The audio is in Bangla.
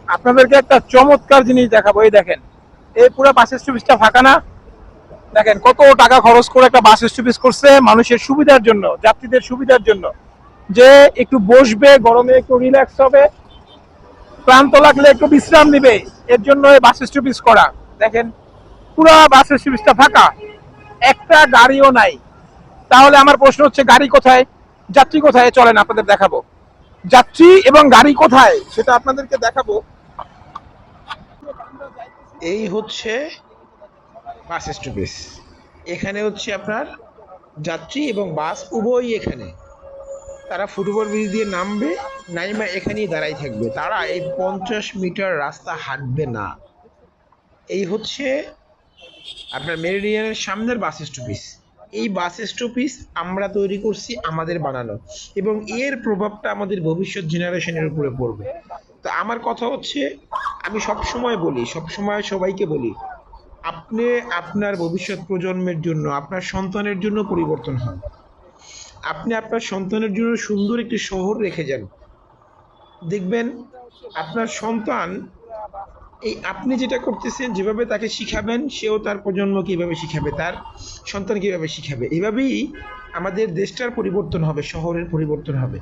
আপনাদেরকে একটা চমৎকার জিনিস দেখাবো। এই দেখেন, এই পুরো বাস স্টপেজটা ফাঁকা না? দেখেন কত টাকা খরচ করে একটা বাস স্টপেজ করছে মানুষের সুবিধার জন্য, যাত্রীদের সুবিধার জন্য, যে একটু বসবে, গরমে একটু রিল্যাক্স হবে, ক্লান্ত লাগলে একটু বিশ্রাম নিবে, এর জন্য এই বাস স্টপেজ করা। দেখেন পুরো বাস স্টপেজটা ফাঁকা, একটা গাড়িও নাই। তাহলে আমার প্রশ্ন হচ্ছে, গাড়ি কোথায়, যাত্রী কোথায়? চলেন আপনাদের দেখাবো যাত্রী এবং গাড়ি কোথায়, সেটা আপনাদেরকে দেখাবো। এই হচ্ছে বাস স্টপেজ। এখানে হচ্ছে আপনার যাত্রী এবং বাস উভয়ই এখানে। তারা ফুটওভার ব্রিজ দিয়ে নামবে, নাইমা এখানেই দাঁড়াই থাকবে, তারা এই 50 মিটার রাস্তা হাঁটবে না। এই হচ্ছে আপনার মেরিডিয়ানের সামনের বাস স্টপেজ। এই বাস স্টপেজ আমরা তৈরি করছি, আমাদের বানানো, এবং এর প্রভাবটা আমাদের ভবিষ্যৎ জেনারেশনের উপরে পড়বে। তো আমার কথা হচ্ছে, আমি সব সময় বলি, সব সময় সবাইকে বলি, আপনি আপনার ভবিষ্যৎ প্রজন্মের জন্য, আপনার সন্তানের জন্য পরিবর্তন হন। আপনি আপনার সন্তানের জন্য সুন্দর একটি শহর রেখে যান। দেখবেন আপনার সন্তান এই আপনি যেটা করতেছেন, যেভাবে তাকে শিখাবেন, সেও তার প্রজন্ম কিভাবে শিখাবে, তার সন্তান কিভাবে শিখাবে। এভাবেই আমাদের দেশটার পরিবর্তন হবে, শহরের পরিবর্তন হবে।